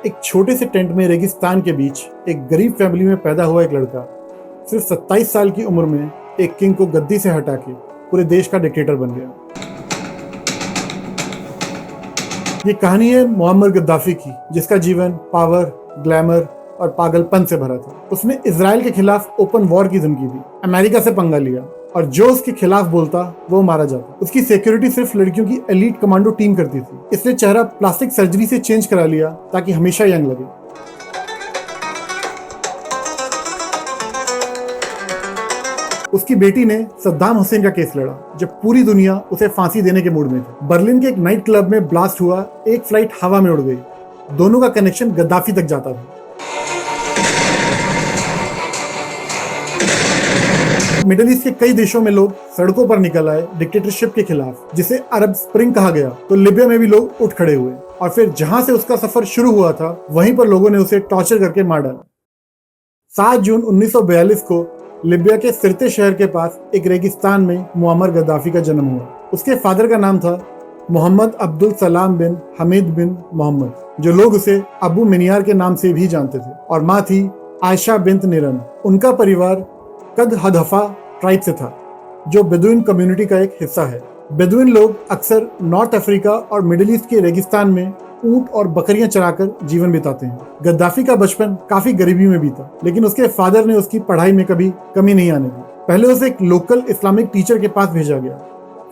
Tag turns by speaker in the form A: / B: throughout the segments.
A: एक छोटे से टेंट में रेगिस्तान के बीच एक गरीब फैमिली में पैदा हुआ एक लड़का सिर्फ 27 साल की उम्र में एक किंग को गद्दी से हटा के पूरे देश का डिक्टेटर बन गया। ये कहानी है मुअम्मर गद्दाफी की, जिसका जीवन पावर, ग्लैमर और पागलपन से भरा था। उसने इजराइल के खिलाफ ओपन वॉर की धमकी दी, अमेरिका से पंगा लिया और जो उसके खिलाफ बोलता वो मारा जाता। उसकी सिक्योरिटी सिर्फ लड़कियों की एलीट कमांडो टीम करती थी। इसने चेहरा प्लास्टिक सर्जरी से चेंज करा लिया ताकि हमेशा यंग लगे। उसकी बेटी ने सद्दाम हुसैन का केस लड़ा जब पूरी दुनिया उसे फांसी देने के मूड में थी। बर्लिन के एक नाइट क्लब में ब्लास्ट हुआ, एक फ्लाइट हवा में उड़ गई। दोनों का कनेक्शन गद्दाफी तक जाता था। मिडिल ईस्ट के कई देशों में लोग सड़कों पर निकल आए डिक्टेटरशिप के खिलाफ, जिसे अरब स्प्रिंग कहा गया। तो लिबिया में भी लोग उठ खड़े हुए और फिर जहां से उसका सफर शुरू हुआ था वहीं पर लोगों ने उसे टॉर्चर करके मार डाला। 7 जून 1942 को लिबिया के सिरते शहर के पास एक रेगिस्तान में मुअम्मर गद्दाफी का जन्म हुआ। उसके फादर का नाम था मोहम्मद अब्दुल सलाम बिन हमीद बिन मोहम्मद, जो लोग उसे अबू मिनियार के नाम से भी जानते थे, और माँ थी आयशा बिन्त निरन। उनका परिवार कद हदफा ट्राइब से था, जो बेदुइन कम्युनिटी का एक हिस्सा है। बेदुइन लोग अक्सर नॉर्थ अफ्रीका और मिडिल ईस्ट के रेगिस्तान में ऊंट और बकरियां चराकर जीवन बिताते हैं। गद्दाफी का बचपन काफी गरीबी में बीता, लेकिन उसके फादर ने उसकी पढ़ाई में कभी कमी नहीं आने दी। पहले उसे एक लोकल इस्लामिक टीचर के पास भेजा गया,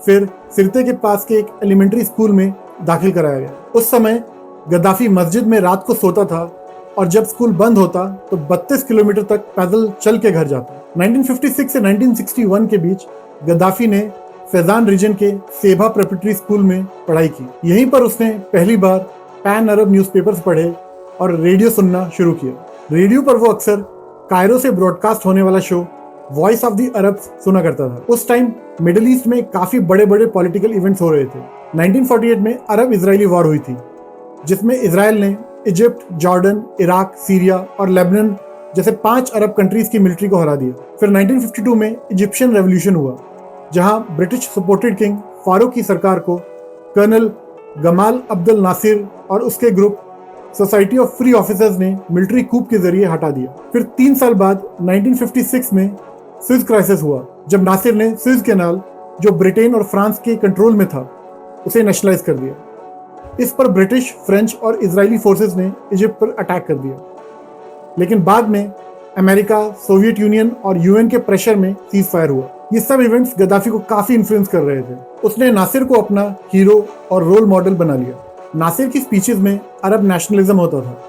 A: फिर सिरते के पास के एक एलिमेंट्री स्कूल में दाखिल कराया गया। उस समय गद्दाफी मस्जिद में रात को सोता था और जब स्कूल बंद होता तो 32 किलोमीटर तक पैदल चल के घर जाता। 1956 से 1961 के बीच गद्दाफी ने फैजान रीजन के सेबा प्रेपरेटरी स्कूल में पढ़ाई की। यहीं पर उसने पहली बार पैन अरब न्यूज़पेपर्स पढ़े और रेडियो सुनना शुरू किया। रेडियो पर वो अक्सर कायरो से ब्रॉडकास्ट होने वाला show voice of the Arabs सुना करता था। उस टाइम मिडिल ईस्ट में काफी बड़े बड़े पॉलिटिकल इवेंट्स हो रहे थे। 1948 में अरब इजरायली वॉर हुई थी, जिसमें इजराइल ने इजिप्ट, जॉर्डन, इराक, सीरिया और लेबनान जैसे 5 अरब कंट्रीज की मिलिट्री को हरा दिया। फिर 1952 में इजिप्शियन रेवोल्यूशन हुआ, जहां ब्रिटिश सपोर्टेड किंग फारूक की सरकार को कर्नल गमाल अब्दुल नासिर और उसके group society of free officers ने मिलिट्री कूप के जरिए हटा दिया। फिर 3 साल बाद 1956 में स्विस क्राइसिस हुआ, जब नासिर ने स्विस कैनाल, जो ब्रिटेन और फ्रांस के कंट्रोल में था, उसे नेशनलाइज कर दिया। इस पर ब्रिटिश, फ्रेंच और इजरायली फोर्सेस ने इजिप्ट पर अटैक कर दिया, लेकिन बाद में अमेरिका, सोवियत यूनियन और यूएन के प्रेशर में सीज फायर हुआ। ये सब इवेंट्स गद्दाफी को काफी इन्फ्लुएंस कर रहे थे। उसने नासिर को अपना हीरो और रोल मॉडल बना लिया। नासिर की स्पीचेस में अरब नेशनलिज्म होता था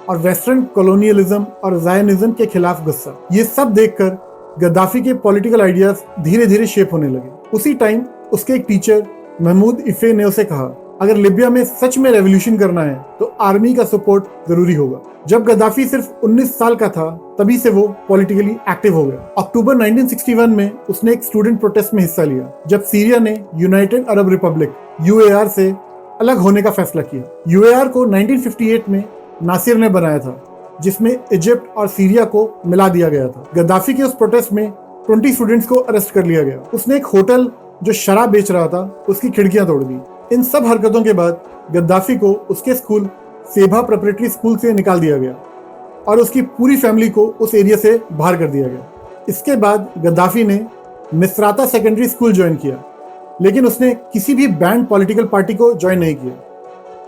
A: और वेस्टर्न कॉलोनियलिज्म और जायनिज्म के खिलाफ गुस्सा। ये सब देखकर गद्दाफी के पॉलिटिकल आइडियाज धीरे धीरे शेप होने लगे। उसी टाइम उसके एक टीचर महमूद इफे ने उसे कहा, अगर लिबिया में सच में रेवोल्यूशन करना है तो आर्मी का सपोर्ट जरूरी होगा। जब गद्दाफी सिर्फ 19 साल का था, तभी से वो पॉलिटिकली एक्टिव हो गया। अक्टूबर 1961 में उसने एक स्टूडेंट प्रोटेस्ट में हिस्सा लिया, जब सीरिया ने यूनाइटेड अरब रिपब्लिक (यूएआर) से अलग होने का फैसला किया। यूएआर को 1958 में नासिर ने बनाया था, जिसमें इजिप्ट और सीरिया को मिला दिया गया था। गद्दाफी के उस प्रोटेस्ट में 20 स्टूडेंट्स को अरेस्ट कर लिया गया। उसने एक होटल जो शराब बेच रहा था, उसकी खिड़कियां तोड़ दी। इन सब हरकतों के बाद गद्दाफी को उसके स्कूल सेबा प्रेपरेटरी स्कूल से निकाल दिया गया और उसकी पूरी फैमिली को उस एरिया से बाहर कर दिया गया। इसके बाद गद्दाफी ने मिस्राता सेकेंडरी स्कूल ज्वाइन किया, लेकिन उसने किसी भी बैंड पॉलिटिकल पार्टी को ज्वाइन नहीं किया,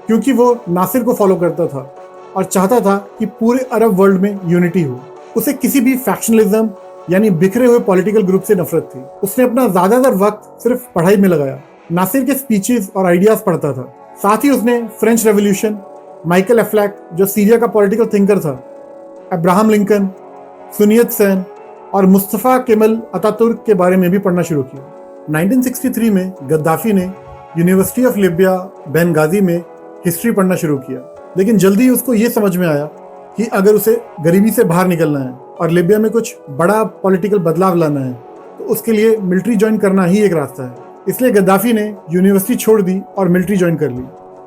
A: क्योंकि वो नासिर को फॉलो करता था और चाहता था कि पूरे अरब वर्ल्ड में यूनिटी हो। उसे किसी भी फैक्शनलिज्म यानी बिखरे हुए पॉलिटिकल ग्रुप से नफरत थी। उसने अपना ज्यादातर वक्त सिर्फ पढ़ाई में लगाया। नासिर के स्पीचेस और आइडियाज पढ़ता था। साथ ही उसने फ्रेंच रेवोल्यूशन, माइकल एफ्लैक जो सीरिया का पॉलिटिकल थिंकर था, अब्राहम लिंकन, सुनियत सेन और मुस्तफा केमल अतातुर्क के बारे में भी पढ़ना शुरू किया। 1963 में गद्दाफी ने यूनिवर्सिटी ऑफ लिबिया बेनगाजी में हिस्ट्री पढ़ना शुरू किया, लेकिन जल्दी ही उसको ये समझ में आया कि अगर उसे गरीबी से बाहर निकलना है और लिबिया में कुछ बड़ा पॉलिटिकल बदलाव लाना है तो उसके लिए मिलिट्री ज्वाइन करना ही एक रास्ता है। इसलिए गद्दाफी ने यूनिवर्सिटी छोड़ दी और मिलिट्री ज्वाइन कर ली।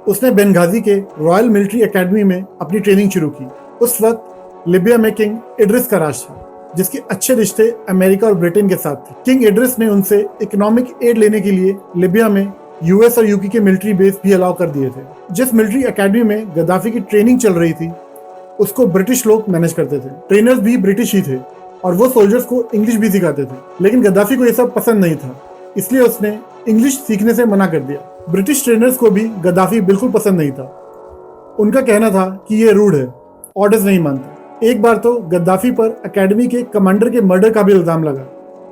A: उसने बेनगाजी के रॉयल मिलिट्री एकेडमी में अपनी ट्रेनिंग शुरू की। उस वक्त लिबिया में किंग इड्रिस का राज था, जिसके अच्छे रिश्ते अमेरिका और ब्रिटेन के साथ थे। किंग इड्रिस ने उनसे इकोनॉमिक एड लेने के लिए लिबिया में यूएस और यूके के मिलिट्री बेस भी अलाउ कर दिए थे। जिस मिलिट्री एकेडमी में गद्दाफी की ट्रेनिंग चल रही थी उसको ब्रिटिश लोग मैनेज करते थे। ट्रेनर्स भी ब्रिटिश ही थे और वो सोल्जर्स को इंग्लिश भी सिखाते थे। लेकिन गद्दाफी को ये सब पसंद नहीं था, इसलिए उसने इंग्लिश सीखने से मना कर दिया। ब्रिटिश ट्रेनर्स को भी गद्दाफी बिल्कुल पसंद नहीं था। उनका कहना था कि ये रूड है, ऑर्डर्स नहीं मानता। एक बार तो गद्दाफी पर एकेडमी के कमांडर के मर्डर का भी इल्जाम लगा,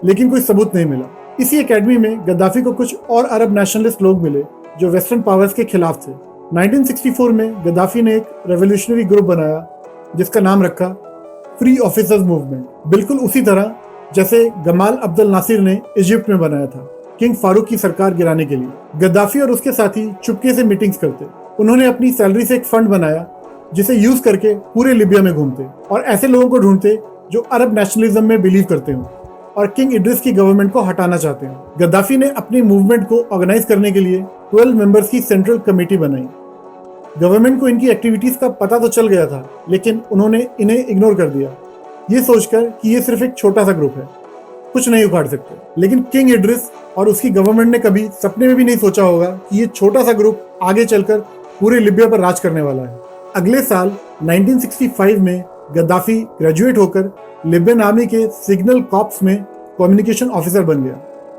A: लेकिन कोई सबूत नहीं मिला। इसी एकेडमी में गद्दाफी को कुछ और अरब नेशनलिस्ट लोग मिले जो वेस्टर्न पावर्स के खिलाफ थे। 1964 में गद्दाफी ने एक रेवोल्यूशनरी ग्रुप बनाया जिसका नाम रखा फ्री ऑफिसर्स मूवमेंट, बिल्कुल उसी तरह जैसे गमाल अब्दुल नासिर ने इजिप्ट में बनाया था किंग फारूक की सरकार गिराने के लिए। गद्दाफी और उसके साथी चुपके से मीटिंग्स करते। उन्होंने अपनी सैलरी से एक फंड बनाया जिसे यूज करके पूरे लिबिया में घूमते और ऐसे लोगों को ढूंढते जो अरब नेशनलिज्म में बिलीव करते हो और किंग इड्रिस की गवर्नमेंट को हटाना चाहते हो। गद्दाफी ने अपनी मूवमेंट को ऑर्गेनाइज करने के लिए 12 मेंबर्स की सेंट्रल कमेटी बनाई। गवर्नमेंट को इनकी एक्टिविटीज का पता तो चल गया था, लेकिन उन्होंने इन्हें इग्नोर कर दिया, ये सोचकर कि ये सिर्फ एक छोटा सा ग्रुप है, कुछ नहीं उखाड़ सकते। लेकिन किंग इड्रिस और उसकी गवर्नमेंट ने कभी सपने में भी नहीं सोचा होगा कि ये छोटा सा ग्रुप आगे चलकर पूरे लिबिया पर राज करने वाला है। अगले साल 1965 में गद्दाफी ग्रेजुएट होकर लिबियन आर्मी के सिग्नल कॉर्प्स में कम्युनिकेशन ऑफिसर बन गया।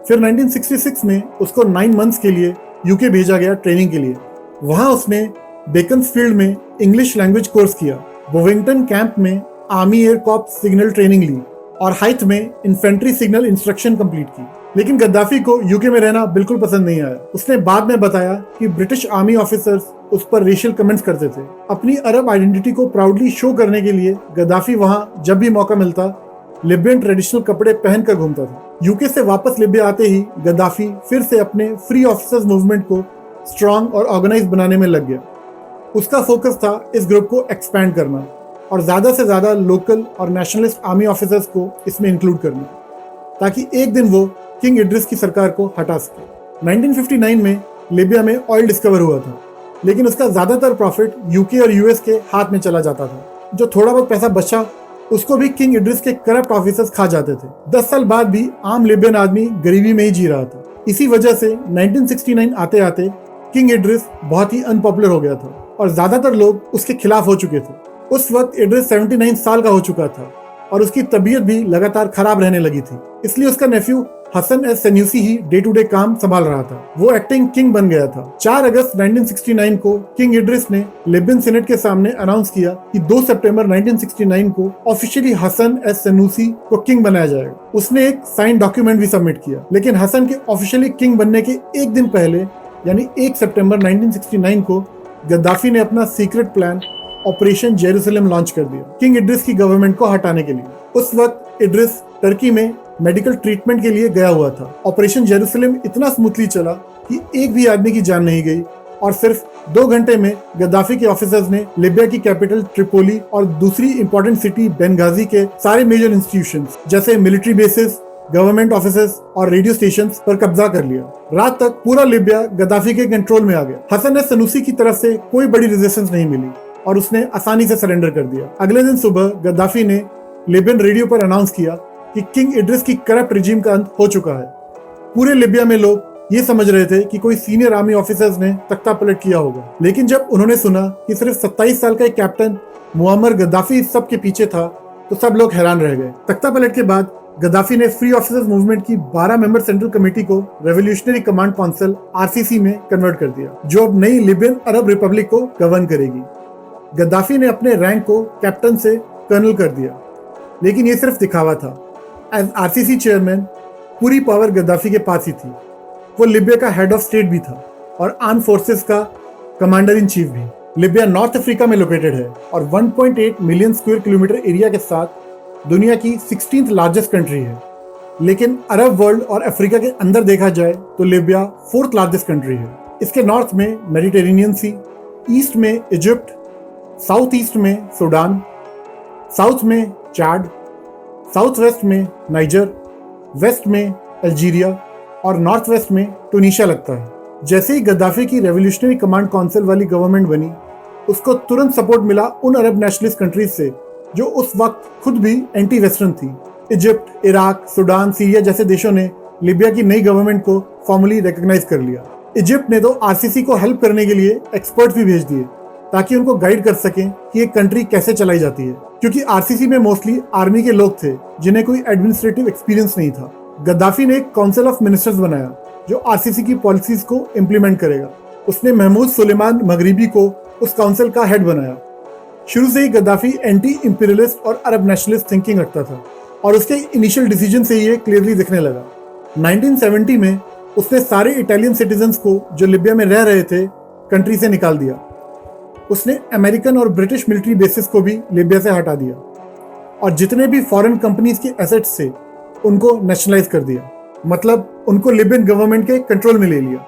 A: फिर 1966 में उसको 9 मंथ्स के लिए यूके भेजा गया ट्रेनिंग के लिए। वहां उसने बेकन्सफील्ड में इंग्लिश लैंग्वेज कोर्स किया, बोविंगटन कैंप में army air corps signal training ली और हाइथ में इन्फेंट्री सिग्नल इंस्ट्रक्शन कंप्लीट की। लेकिन गद्दाफी को यूके में रहना बिल्कुल पसंद नहीं आया। उसने बाद में बताया कि ब्रिटिश आर्मी ऑफिसर्स उस पर रेशियल कमेंट्स करते थे। अपनी अरब आइडेंटिटी को प्राउडली शो करने के लिए गद्दाफी वहां जब भी मौका मिलता लिबियन ट्रेडिशनल कपड़े पहनकर घूमता था। यूके से वापस लिबिया आते ही गद्दाफी फिर से अपने फ्री ऑफिसर्स मूवमेंट को स्ट्रांग और ऑर्गेनाइज बनाने में लग गया। उसका फोकस था इस ग्रुप को एक्सपैंड करना और ज्यादा से ज्यादा लोकल और नेशनलिस्ट आर्मी ऑफिसर्स को इसमें इंक्लूड करना, ताकि एक दिन वो किंग इड्रिस की सरकार को हटा सके। 1959 में लिबिया में ऑयल डिस्कवर हुआ था, लेकिन उसका ज्यादातर प्रॉफिट यूके और यूएस के हाथ में चला जाता था। जो थोड़ा बहुत पैसा बचा उसको भी किंग इड्रिस के करप्ट ऑफिसर्स खा जाते थे। 10 साल बाद भी आम लिबियन आदमी गरीबी में ही जी रहा था। इसी वजह से 1969 आते आते किंग इड्रिस बहुत ही अनपॉपुलर हो गया था और ज्यादातर लोग उसके खिलाफ हो चुके थे। उस वक्त इड्रिस 79 साल का हो चुका था और उसकी तबीयत भी लगातार खराब रहने लगी थी, इसलिए उसका नेफ्यू हसन एस सनूसी ही डे टू डे काम संभाल रहा था। वो एक्टिंग किंग बन गया था। 4 अगस्त 1969 को किंग इड्रिस ने लिबियन सीनेट के सामने अनाउंस किया कि 2 सितंबर 1969 को ऑफिशियली हसन एस सनूसी को किंग बनाया जाएगा। उसने एक साइन डॉक्यूमेंट भी सबमिट किया, लेकिन हसन के ऑफिशियली किंग बनने के एक दिन पहले यानी 1 सितंबर 1969 को गद्दाफी ने अपना secret plan operation Jerusalem launch कर दिया किंग इड्रिस की गवर्नमेंट को हटाने के लिए। उस वक्त इड्रिस टर्की में मेडिकल ट्रीटमेंट के लिए गया हुआ था। ऑपरेशन जेरूसलम इतना स्मूथली चला कि एक भी आदमी की जान नहीं गई और सिर्फ 2 घंटे में गद्दाफी के ऑफिसर्स ने लिबिया की कैपिटल ट्रिपोली और दूसरी इंपॉर्टेंट सिटी बेनगाजी के सारे मेजर इंस्टीट्यूशंस जैसे मिलिट्री बेसिस, गवर्नमेंट ऑफिसेस और रेडियो स्टेशंस पर कब्जा कर लिया। रात तक पूरा लिबिया गद्दाफी के कंट्रोल में आ गया। हसन एस सनूसी की तरफ से कोई बड़ी रेजिस्टेंस नहीं मिली और उसने आसानी से सरेंडर कर दिया। अगले दिन सुबह गद्दाफी ने लिबियन रेडियो पर अनाउंस किया कि किंग इड्रिस की करप्ट रिजीम का अंत हो चुका है। पूरे लिबिया में लोग ये समझ रहे थे कि कोई सीनियर आर्मी ऑफिसर्स ने तख्ता पलट किया होगा, लेकिन जब उन्होंने सुना कि सिर्फ 27 साल का एक कैप्टन मुअम्मर गद्दाफी इस सब के पीछे था तो सब लोग हैरान रह गए। तख्ता पलट के बाद गद्दाफी ने फ्री ऑफिसर्स मूवमेंट की 12 मेंबर सेंट्रल कमेटी को रेवोल्यूशनरी कमांड काउंसिल आरसीसी में कन्वर्ट कर दिया, जो अब नई लिबियन अरब रिपब्लिक को गवर्न करेगी। गद्दाफी ने अपने रैंक को कैप्टन से कर्नल कर दिया, लेकिन ये सिर्फ दिखावा था। एज आरसीसी चेयरमैन पूरी पावर गद्दाफी के पास ही थी। वो लिबिया का हेड ऑफ स्टेट भी था और आर्म फोर्सेस का कमांडर इन चीफ भी। लिबिया नॉर्थ अफ्रीका में लोकेटेड है और 1.8 मिलियन स्क्वायर किलोमीटर एरिया के साथ दुनिया की 16th लार्जेस्ट कंट्री है। लेकिन अरब वर्ल्ड और अफ्रीका के अंदर देखा जाए तो लिबिया 4th लार्जेस्ट कंट्री है। इसके नॉर्थ में मेडिटेरेनियन सी, ईस्ट में इजिप्ट, साउथ ईस्ट में सूडान, साउथ में चाड, साउथ वेस्ट में नाइजर, वेस्ट में अल्जीरिया और नॉर्थ वेस्ट में टूनीशिया लगता है। जैसे ही गद्दाफी की रेवोल्यूशनरी कमांड काउंसिल वाली गवर्नमेंट बनी, उसको तुरंत सपोर्ट मिला उन अरब नेशनलिस्ट कंट्रीज से जो उस वक्त खुद भी एंटी वेस्टर्न थी। इजिप्ट, इराक, सूडान, सीरिया जैसे देशों ने लिबिया की नई गवर्नमेंट को फॉर्मली रिकॉग्नाइज कर लिया। इजिप्ट ने तो आरसीसी को हेल्प करने के लिए एक्सपर्ट्स भी भेज दिए ताकि उनको गाइड कर सकें कि एक कंट्री कैसे चलाई जाती है, क्योंकि आरसीसी में मोस्टली आर्मी के लोग थे जिन्हें कोई एडमिनिस्ट्रेटिव एक्सपीरियंस नहीं था। गद्दाफी ने एक काउंसिल ऑफ मिनिस्टर्स बनाया जो आरसीसी की पॉलिसीज को इम्प्लीमेंट करेगा। उसने महमूद सुलेमान मगरिबी को उस काउंसिल का हेड बनाया। शुरू से ही गद्दाफी एंटी इंपीरियलिस्ट और अरब नेशनलिस्ट थिंकिंग रखता था और उसके इनिशियल डिसीजन से ये क्लियरली दिखने लगा। 1970 में उसने सारे इटालियन सिटीजन्स को जो लिबिया में रह रहे थे कंट्री से निकाल दिया। उसने अमेरिकन और ब्रिटिश मिलिट्री बेसिस को भी लिबिया से हटा दिया और जितने भी फॉरेन कंपनीज के एसेट्स थे उनको नेशनलाइज कर दिया, मतलब उनको लिबियन गवर्नमेंट के कंट्रोल में ले लिया।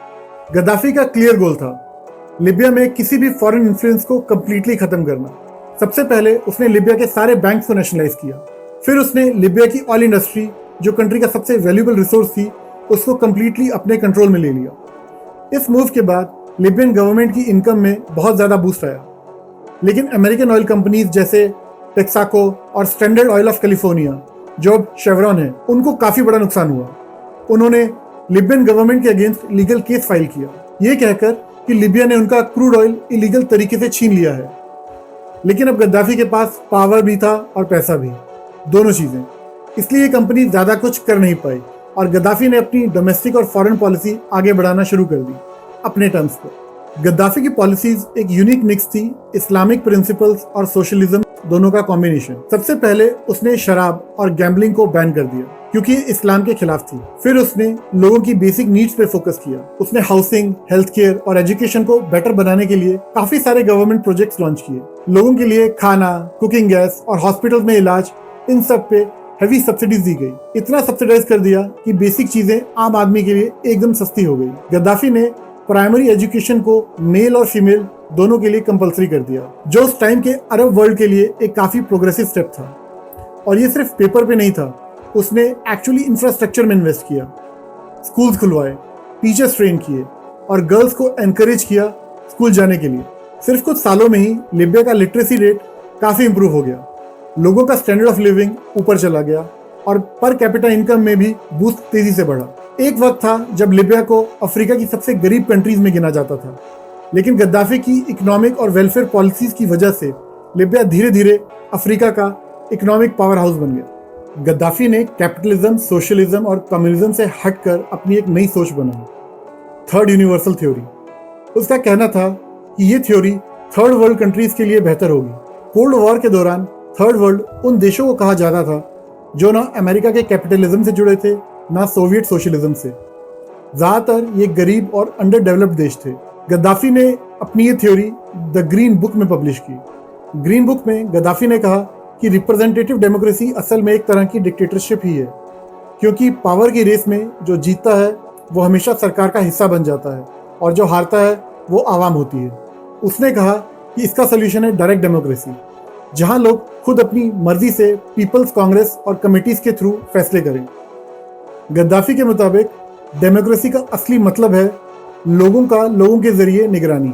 A: गद्दाफी का क्लियर गोल था लिबिया में किसी भी फॉरेन इन्फ्लुएंस को कंप्लीटली खत्म करना। सबसे पहले उसने लिबिया के सारे बैंक्स को नेशनलाइज किया, फिर उसने लिबिया की ऑयल इंडस्ट्री जो कंट्री का सबसे वैल्यूएबल रिसोर्स थी उसको कंप्लीटली अपने कंट्रोल में ले लिया। इस मूव के बाद लिबियन गवर्नमेंट की इनकम में बहुत ज़्यादा बूस्ट आया, लेकिन अमेरिकन ऑयल कंपनीज जैसे टेक्साको और स्टैंडर्ड ऑयल ऑफ कैलिफोर्निया जो अब शेवरॉन है उनको काफ़ी बड़ा नुकसान हुआ। उन्होंने लिबियन गवर्नमेंट के अगेंस्ट लीगल केस फाइल किया, ये कहकर कि लिबिया ने उनका क्रूड ऑयल इलीगल तरीके से छीन लिया है। लेकिन अब गद्दाफी के पास पावर भी था और पैसा भी, दोनों चीज़ें, इसलिए ये कंपनी ज़्यादा कुछ कर नहीं पाई और गद्दाफी ने अपनी डोमेस्टिक और फॉरेन पॉलिसी आगे बढ़ाना शुरू कर दी अपने टर्म्स पर। गद्दाफी की पॉलिसीज एक यूनिक मिक्स थी, इस्लामिक प्रिंसिपल्स और सोशलिज्म दोनों का कॉम्बिनेशन। सबसे पहले उसने शराब और गैम्बलिंग को बैन कर दिया क्योंकि ये इस्लाम के खिलाफ थी। फिर उसने लोगों की बेसिक नीड्स पे फोकस किया। उसने हाउसिंग, हेल्थ केयर और एजुकेशन को बेटर बनाने के लिए काफी सारे गवर्नमेंट प्रोजेक्ट्स लॉन्च किए। लोगों के लिए खाना, कुकिंग गैस और हॉस्पिटल में इलाज, इन सब पे हैवी सब्सिडीज दी गई। इतना सब्सिडाइज कर दिया कि बेसिक चीजें आम आदमी के लिए एकदम सस्ती हो गई। गद्दाफी ने प्राइमरी एजुकेशन को मेल और फीमेल दोनों के लिए कंपलसरी कर दिया, जो उस टाइम के अरब वर्ल्ड के लिए एक काफी प्रोग्रेसिव स्टेप था। और ये सिर्फ पेपर पे नहीं था, उसने एक्चुअली इंफ्रास्ट्रक्चर में इन्वेस्ट किया, स्कूल्स खुलवाए, टीचर्स ट्रेन किए और गर्ल्स को एनकरेज किया स्कूल जाने के लिए। सिर्फ कुछ सालों में ही लिबिया का लिटरेसी रेट काफी इंप्रूव हो गया, लोगों का स्टैंडर्ड ऑफ लिविंग ऊपर चला गया और पर कैपिटा इनकम में भी बूस्ट तेजी से बढ़ा। एक वक्त था जब लिबिया को अफ्रीका की सबसे गरीब कंट्रीज में गिना जाता था, लेकिन गद्दाफी की इकोनॉमिक और वेलफेयर पॉलिसीज की वजह से लिबिया धीरे धीरे अफ्रीका का इकोनॉमिक पावर हाउस बन गया। गद्दाफी ने कैपिटलिज्म, सोशलिज्म और कम्युनिज्म से हटकर अपनी एक नई सोच बनाई, थर्ड यूनिवर्सल थ्योरी। उसका कहना था कि ये थ्योरी थर्ड वर्ल्ड कंट्रीज के लिए बेहतर होगी। कोल्ड वॉर के दौरान थर्ड वर्ल्ड उन देशों को कहा जाता था जो ना अमेरिका के कैपिटलिज्म से जुड़े थे ना सोवियत सोशलिज्म से। ज्यादातर ये गरीब और अंडर डेवलप्ड देश थे। गद्दाफी ने अपनी ये थ्योरी द ग्रीन बुक में पब्लिश की। ग्रीन बुक में गद्दाफी ने कहा कि रिप्रेजेंटेटिव डेमोक्रेसी असल में एक तरह की डिक्टेटरशिप ही है, क्योंकि पावर की रेस में जो जीतता है वो हमेशा सरकार का हिस्सा बन जाता है और जो हारता है वो आवाम होती है। उसने कहा कि इसका सोल्यूशन है डायरेक्ट डेमोक्रेसी, जहां लोग खुद अपनी मर्जी से पीपल्स कांग्रेस और कमिटीज के थ्रू फैसले करें। गद्दाफी के मुताबिक डेमोक्रेसी का असली मतलब है लोगों के जरिए निगरानी।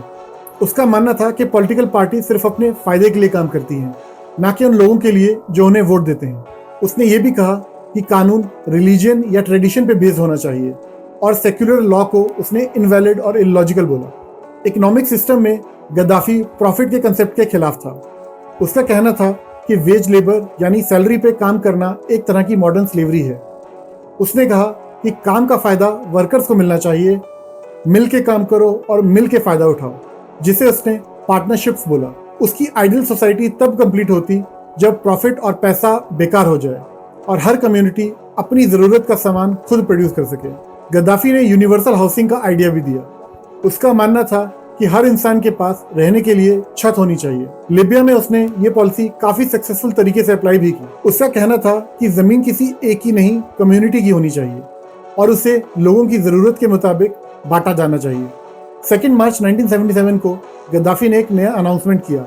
A: उसका मानना था कि पॉलिटिकल पार्टी सिर्फ अपने फायदे के लिए काम करती हैं, ना कि उन लोगों के लिए जो उन्हें वोट देते हैं। उसने ये भी कहा कि कानून रिलीजन या ट्रेडिशन पे बेस्ड होना चाहिए और सेक्युलर लॉ को उसने इनवैलिड और इलॉजिकल बोला। इकोनॉमिक सिस्टम में गद्दाफी प्रॉफिट के कंसेप्ट के खिलाफ था। उसका कहना था कि वेज लेबर यानी सैलरी पे काम करना एक तरह की मॉडर्न स्लेवरी है। उसने कहा कि काम का फायदा वर्कर्स को मिलना चाहिए, मिल के काम करो और मिल के फायदा उठाओ, जिसे उसने पार्टनरशिप्स बोला। उसकी आइडियल सोसाइटी तब कंप्लीट होती जब प्रॉफिट और पैसा बेकार हो जाए और हर कम्युनिटी अपनी ज़रूरत का सामान खुद प्रोड्यूस कर सके। गद्दाफी ने यूनिवर्सल हाउसिंग का आइडिया भी दिया। उसका मानना था कि हर इंसान के पास रहने के लिए छत होनी चाहिए। लिबिया में उसने ये पॉलिसी काफी सक्सेसफुल तरीके से अप्लाई भी की। उसका कहना था कि जमीन किसी एक की नहीं, कम्युनिटी की होनी चाहिए और उसे लोगों की जरूरत के मुताबिक बांटा जाना चाहिए। 2 मार्च 1977 को गद्दाफी ने एक नया अनाउंसमेंट किया,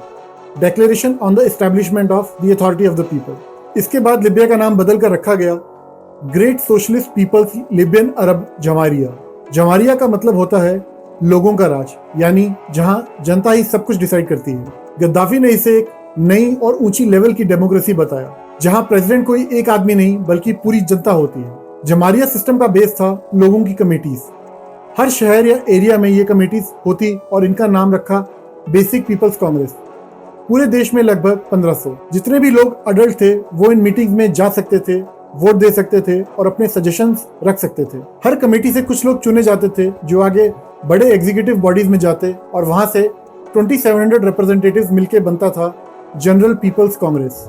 A: declaration on the establishment of the authority of the people. इसके बाद लिबिया का नाम बदल कर रखा गया ग्रेट सोशलिस्ट पीपल्स लिबियन अरब जमारिया। जमारिया का मतलब होता है लोगों का राज, यानी जहां जनता ही सब कुछ डिसाइड करती है। गद्दाफी ने इसे एक नई और ऊंची लेवल की डेमोक्रेसी बताया, जहां प्रेसिडेंट कोई एक आदमी नहीं बल्कि पूरी जनता होती है। जमारिया सिस्टम का बेस था लोगों की कमेटीज। हर शहर या एरिया में ये कमेटीज होती और इनका नाम रखा बेसिक पीपल्स कांग्रेस। पूरे देश में लगभग 1500 जितने भी लोग अडल्ट थे वो इन मीटिंग में जा सकते थे, वोट दे सकते थे और अपने सजेशंस रख सकते थे। हर कमेटी से कुछ लोग चुने जाते थे जो आगे बड़े एग्जीक्यूटिव बॉडीज में जाते और वहां से 2700 रिप्रेजेंटेटिव्स मिलके बनता था जनरल पीपल्स कांग्रेस।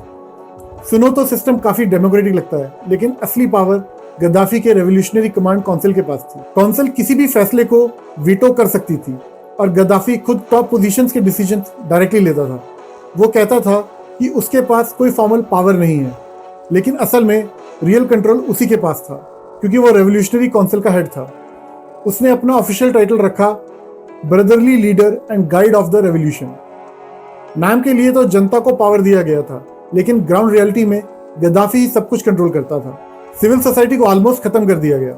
A: सुनो तो सिस्टम काफी डेमोक्रेटिक लगता है, लेकिन असली पावर गद्दाफी के रेवोल्यूशनरी कमांड काउंसिल के पास थी। काउंसिल किसी भी फैसले को वीटो कर सकती थी और गद्दाफी खुद टॉप पोजीशंस के डिसीजंस डायरेक्टली लेता था। वो कहता था कि उसके पास कोई फॉर्मल पावर नहीं है, लेकिन असल में रियल कंट्रोल उसी के पास था, क्योंकि वो रेवोल्यूशनरी काउंसिल का हेड था। उसने अपना ऑफिशियल टाइटल रखा brotherly leader and guide of the revolution. नाम के लिए तो जनता को पावर दिया गया था, लेकिन ग्राउंड रियलिटी में गद्दाफी ही सब कुछ कंट्रोल करता था। सिविल सोसाइटी को ऑलमोस्ट खत्म कर दिया गया।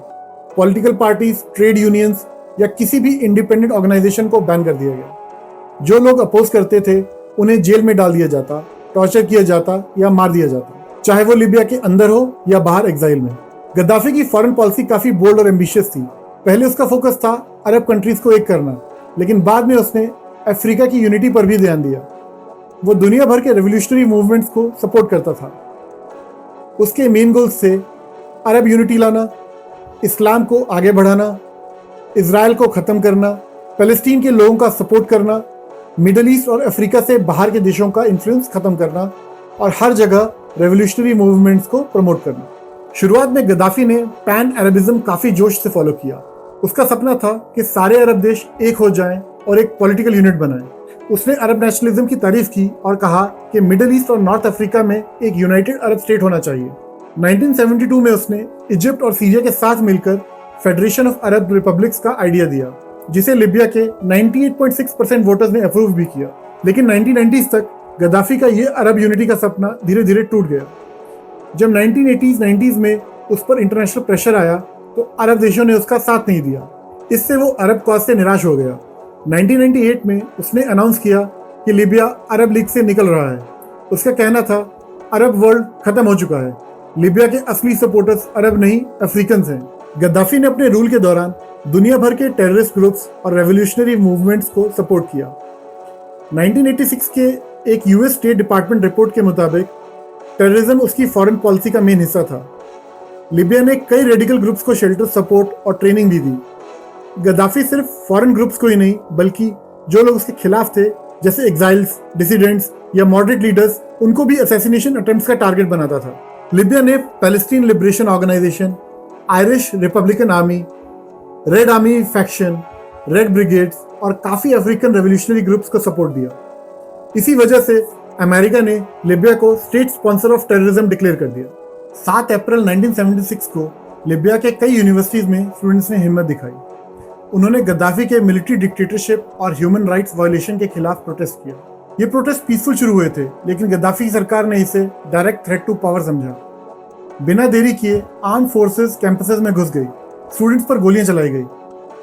A: पॉलिटिकल पार्टीज, ट्रेड यूनियंस या किसी भी इंडिपेंडेंट ऑर्गेनाइजेशन को बैन कर दिया गया। जो लोग अपोज करते थे उन्हें जेल में डाल दिया जाता, टॉर्चर किया जाता या मार दिया जाता, चाहे वो लिबिया के अंदर हो या बाहर एग्जाइल में। गद्दाफी की फॉरेन पॉलिसी काफी बोल्ड और एम्बिशियस थी। पहले उसका फोकस था अरब कंट्रीज को एक करना, लेकिन बाद में उसने अफ्रीका की यूनिटी पर भी ध्यान दिया। वो दुनिया भर के रेवोल्यूशनरी मूवमेंट्स को सपोर्ट करता था। उसके मेन गोल्स थे अरब यूनिटी लाना, इस्लाम को आगे बढ़ाना, इजराइल को ख़त्म करना, फ़लस्तीन के लोगों का सपोर्ट करना, मिडल ईस्ट और अफ्रीका से बाहर के देशों का इन्फ्लुएंस ख़त्म करना और हर जगह रेवोल्यूशनरी मूवमेंट्स को प्रमोट करना। शुरुआत में गद्दाफी ने पैन अरबिज्म काफ़ी जोश से फॉलो किया। उसका सपना था कि सारे अरब देश एक हो जाएं और एक पॉलिटिकल यूनिट बनाएं। उसने अरब नेशनलिज्म की तारीफ की और कहा कि मिडिल ईस्ट और नॉर्थ अफ्रीका में एक यूनाइटेड अरब स्टेट होना चाहिए। 1972 में उसने इजिप्ट और सीरिया के साथ मिलकर फेडरेशन ऑफ अरब रिपब्लिक्स का आइडिया दिया, जिसे लिबिया के 98.6% वोटर्स ने अप्रूव भी किया। लेकिन 1990s तक गद्दाफी का ये अरब यूनिटी का सपना धीरे धीरे टूट गया। जब 1980s-90s में उस पर इंटरनेशनल प्रेशर आया तो अरब देशों ने उसका साथ नहीं दिया। इससे वो अरब कॉज से निराश हो गया। 1998 में उसने अनाउंस किया कि लिबिया अरब लीग से निकल रहा है। उसका कहना था अरब वर्ल्ड खत्म हो चुका है, लिबिया के असली सपोर्टर्स अरब नहीं अफ्रीकन हैं। गद्दाफी ने अपने रूल के दौरान दुनिया भर के टेररिस्ट ग्रुप्स और रेवोल्यूशनरी मूवमेंट्स को सपोर्ट किया। 1986 के एक यूएस स्टेट डिपार्टमेंट रिपोर्ट के मुताबिक टेररिज्म उसकी फॉरेन पॉलिसी का मेन हिस्सा था। लिबिया ने कई रेडिकल ग्रुप्स को शेल्टर, सपोर्ट और ट्रेनिंग भी दी। गद्दाफी सिर्फ फॉरेन ग्रुप्स को ही नहीं, बल्कि जो लोग उसके खिलाफ थे जैसे एग्जाइल्स, डिसिडेंट्स या मॉडरेट लीडर्स, उनको भी असैसिनेशन अटेम्प्ट्स का टारगेट बनाता था। लिबिया ने Palestine Liberation Organization, Irish Republican Army, Red Army Faction, Red Brigades और काफ़ी अफ्रीकन रेवोल्यूशनरी ग्रुप्स को सपोर्ट दिया। इसी वजह से अमेरिका ने लिबिया को state sponsor of terrorism declare कर दिया। 7 अप्रैल 1976 को लिबिया के कई यूनिवर्सिटीज़ में स्टूडेंट्स ने हिम्मत दिखाई। उन्होंने गद्दाफी के मिलिट्री डिक्टेटरशिप और ह्यूमन राइट्स वायलेशन के खिलाफ प्रोटेस्ट किया। ये प्रोटेस्ट पीसफुल शुरू हुए थे, लेकिन गद्दाफी सरकार ने इसे डायरेक्ट थ्रेट टू पावर समझा। बिना देरी किए आर्म फोर्सेस कैंपसेस में घुस गई, स्टूडेंट्स पर गोलियां चलाई गई,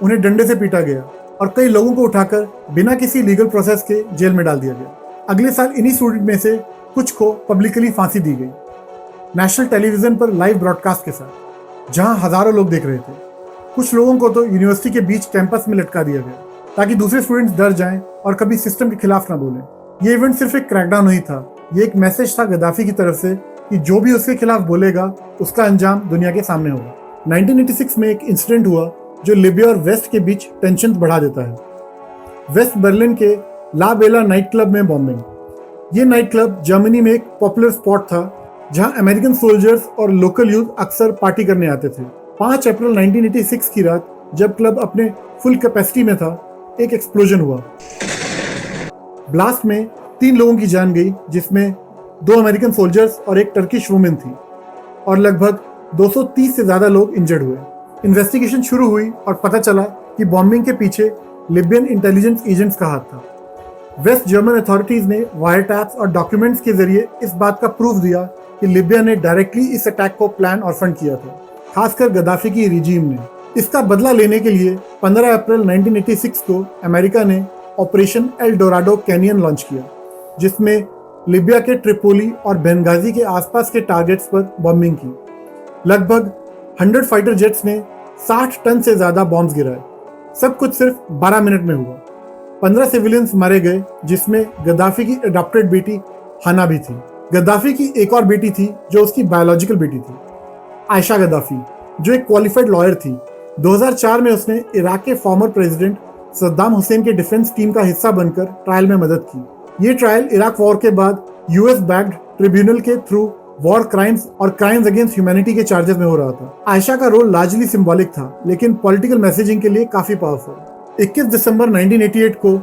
A: उन्हें डंडे से पीटा गया और कई लोगों को उठाकर बिना किसी लीगल प्रोसेस के जेल में डाल दिया गया। अगले साल इन्हीं स्टूडेंट में से कुछ को पब्लिकली फांसी दी गई, नेशनल टेलीविजन पर लाइव ब्रॉडकास्ट के साथ, जहां हजारों लोग देख रहे थे। कुछ लोगों को तो यूनिवर्सिटी के बीच कैंपस में लटका दिया गया ताकि दूसरे स्टूडेंट्स डर जाएं और कभी सिस्टम के खिलाफ ना बोलें। ये इवेंट सिर्फ एक क्रैकडाउन नहीं था, ये एक मैसेज था गद्दाफी की तरफ से कि जो भी उसके खिलाफ बोलेगा उसका अंजाम दुनिया के सामने होगा। 1986 में एक इंसिडेंट हुआ जो लिबिया और वेस्ट के बीच टेंशन बढ़ा देता है। वेस्ट बर्लिन के ला बेला नाइट क्लब में बॉम्बिंग। ये नाइट क्लब जर्मनी में एक पॉपुलर स्पॉट था जहां अमेरिकन सोल्जर्स और लोकल यूथ अक्सर पार्टी करने आते थे। 5 अप्रैल 1986 की रात जब क्लब अपने फुल कैपेसिटी में था, एक एक्सप्लोजन हुआ। ब्लास्ट में 3 लोगों की जान गई, जिसमें 2 अमेरिकन सोल्जर्स और एक टर्किश वुमेन थी, और लगभग 230 से ज़्यादा लोग इंजर्ड हुए। इन्वेस्टिगेशन शुरू हुई और पता चला कि बॉम्बिंग के पीछे लिबियन इंटेलिजेंस एजेंट्स का हाथ था। वेस्ट जर्मन अथॉरिटीज़ ने वायर टैप्स और डॉक्यूमेंट्स के जरिए इस बात का प्रूफ दिया कि लिबिया ने डायरेक्टली इस अटैक को प्लान और फंड किया था, खासकर गद्दाफी की रिजीम ने। इसका बदला लेने के लिए 15 अप्रैल 1986 को अमेरिका ने operation L Dorado canyon launch किया, जिसमें लिबिया के ट्रिपोली और बेंगाजी के आसपास के टारगेट्स पर बॉम्बिंग की। लगभग 100 फाइटर जेट्स ने 60 टन से ज़्यादा बॉम्ब्स गिराए। सब कुछ सिर्फ 12 मिनट में हुआ। 15 सिविलियंस मारे गए, जिसमें गद्दाफी की अडॉप्टेड बेटी हना भी थी। गद्दाफी की एक और बेटी थी जो उसकी बायोलॉजिकल बेटी थी, आयशा गद्दाफी, जो एक क्वालिफाइड लॉयर थी। 2004 में उसने इराक के फॉर्मर प्रेसिडेंट सद्दाम हुसैन के डिफेंस टीम का हिस्सा बनकर ट्रायल में मदद की। ये ट्रायल इराक वॉर के बाद यूएस बैक्ड ट्रिब्यूनल के थ्रू वॉर क्राइम्स और क्राइम्स अगेंस्ट ह्यूमैनिटी के चार्जेस में हो रहा था। आयशा का रोल लार्जली सिंबॉलिक था, लेकिन पॉलिटिकल मैसेजिंग के लिए काफी पावरफुल। 21 दिसंबर 1988 को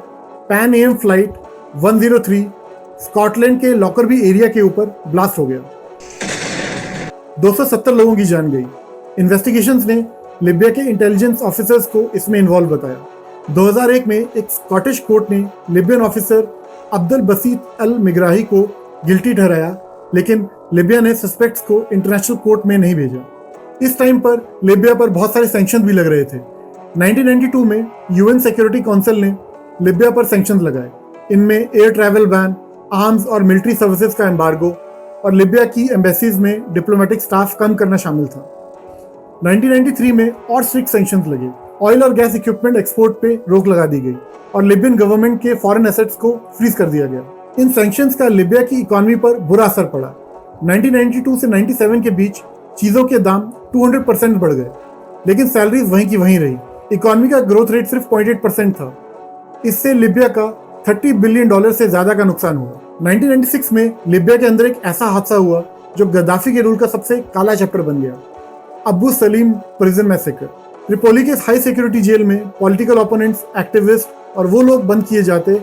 A: पैन एम फ्लाइट 103 स्कॉटलैंड के लॉकरबी एरिया के ऊपर ब्लास्ट हो गया। 270 लोगों की जान गई। इन्वेस्टिगेशंस ने लिबिया के इंटेलिजेंस ऑफिसर्स को इसमें इन्वॉल्व बताया। 2001 में एक स्कॉटिश कोर्ट ने लिबियन ऑफिसर अब्दुल बसीत अल मिग्राही को गिल्टी ठहराया, लेकिन लिबिया ने सस्पेक्ट्स को इंटरनेशनल कोर्ट में नहीं भेजा। इस टाइम पर लिबिया पर बहुत सारे सैंक्शन भी लग रहे थे। 1992 में यूएन सिक्योरिटी काउंसिल ने लिबिया पर सैंक्शन लगाए। इनमें एयर ट्रैवल बैन, आर्म्स और मिलिट्री सर्विसेज का एम्बार्गो और लिबिया की एम्बेसीज में डिप्लोमेटिक स्टाफ कम करना शामिल था। 1993 में और स्ट्रिक्ट सैंक्शंस लगे। ऑयल और गैस इक्विपमेंट एक्सपोर्ट पे रोक लगा दी गई और लिबियन गवर्नमेंट के फॉरेन एसेट्स को फ्रीज कर दिया गया। इन सैंक्शंस का लिबिया की इकोनॉमी पर बुरा असर पड़ा। 1992 से 97 के बीच चीजों के दाम 200% बढ़ गए, लेकिन सैलरीज वहीं की वहीं रही। इकोनॉमी का ग्रोथ रेट सिर्फ 0.8% था। इससे लिबिया का $30 बिलियन से ज्यादा का नुकसान हुआ। 1996 में लिबिया के अंदर एक ऐसा हादसा हुआ जो गद्दाफी के रूल का सबसे काला चैप्टर बन गया, Abu Salim prison massacre. Tripoli के हाई सिक्योरिटी जेल में पॉलिटिकल ओपोनेंट्स, एक्टिविस्ट और वो लोग बंद किए जाते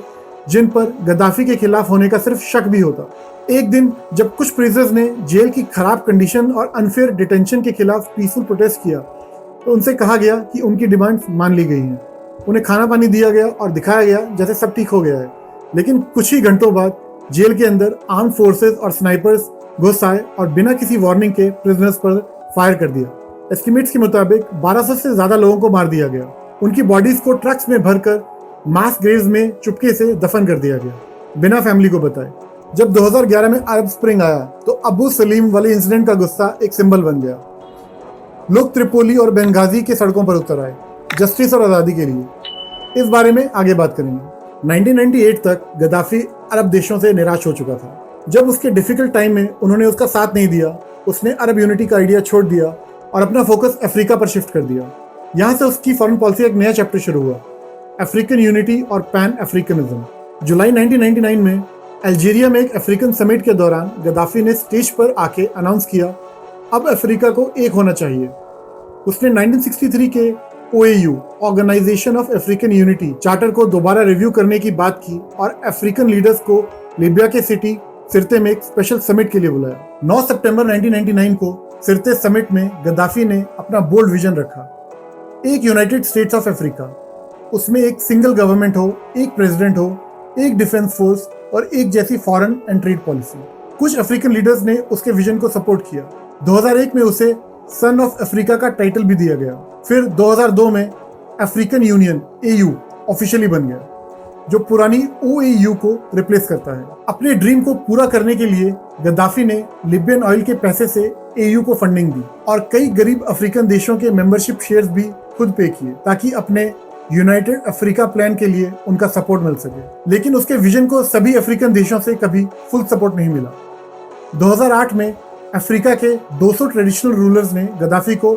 A: जिन पर गद्दाफी के खिलाफ होने का सिर्फ शक भी होता। एक दिन जब कुछ प्रिजनर्स ने जेल की खराब कंडीशन और अनफेयर डिटेंशन के खिलाफ पीसफुल प्रोटेस्ट किया, तो उनसे कहा गया कि उनकी डिमांड्स मान ली गई हैं। उन्हें खाना पानी दिया गया और दिखाया गया जैसे सब ठीक हो गया है। लेकिन कुछ ही घंटों बाद जेल के अंदर आर्म फोर्सेस और स्नाइपर्स घुस आए और बिना किसी वार्निंग के प्रिजनर्स पर फायर कर दिया। एस्टिमेट्स के मुताबिक 1200 से ज्यादा लोगों को मार दिया गया। उनकी बॉडीज को ट्रक्स में भरकर मास ग्रेव्स में चुपके से दफन कर दिया गया, बिना फैमिली को बताए। जब 2011 में अरब स्प्रिंग आया तो अबू सलीम वाले इंसिडेंट का गुस्सा एक सिंबल बन गया। लोग त्रिपोली और बेंगाजी के सड़कों पर उतर आए जस्टिस और आज़ादी के लिए। इस बारे में आगे बात करेंगे। 1998 तक गद्दाफी अरब देशों से निराश हो चुका था। जब उसके डिफिकल्ट टाइम में उन्होंने उसका साथ नहीं दिया, उसने अरब यूनिटी का आइडिया छोड़ दिया और अपना फोकस अफ्रीका पर शिफ्ट कर दिया। यहाँ से उसकी फॉरेन पॉलिसी एक नया चैप्टर शुरू हुआ, अफ्रीकन यूनिटी और पैन अफ्रीकनिज्म। जुलाई 1999 में अल्जीरिया में एक अफ्रीकन समिट के दौरान गद्दाफी ने स्टेज पर आके अनाउंस किया, अब अफ्रीका को एक होना चाहिए। उसने 1963 के OAU organization of African unity charter को दोबारा रिव्यू करने की बात की और अफ्रीकन लीडर्स को लिबिया के सिटी सिरते में एक स्पेशल समिट के लिए बुलाया। 9 सितंबर 1999 को सिरते समिट में गद्दाफी ने अपना बोल्ड विजन रखा, एक यूनाइटेड स्टेट्स ऑफ अफ्रीका। उसमें एक सिंगल गवर्नमेंट हो, एक प्रेसिडेंट हो, एक डिफेंस फोर्स और एक जैसी फॉरेन एंड ट्रेड पॉलिसी। कुछ अफ्रीकन लीडर्स ने उसके विजन को सपोर्ट किया। 2001 में उसे सन ऑफ अफ्रीका का टाइटल भी दिया गया। फिर 2002 में अफ्रीकन यूनियन AU ऑफिशियली बन गया, जो पुरानी OAU को रिप्लेस करता है। अपने ड्रीम को पूरा करने के लिए गद्दाफी ने लिबियन ऑयल के पैसे से AU को फंडिंग दी और कई गरीब अफ्रीकन देशों के मेंबरशिप शेयर्स भी खुद पे किए ताकि अपने यूनाइटेड अफ्रीका प्लान के लिए उनका सपोर्ट मिल सके। लेकिन उसके विजन को सभी अफ्रीकन देशों से कभी फुल सपोर्ट नहीं मिला। 2008 में अफ्रीका के 200 ट्रेडिशनल रूलर्स ने गद्दाफी को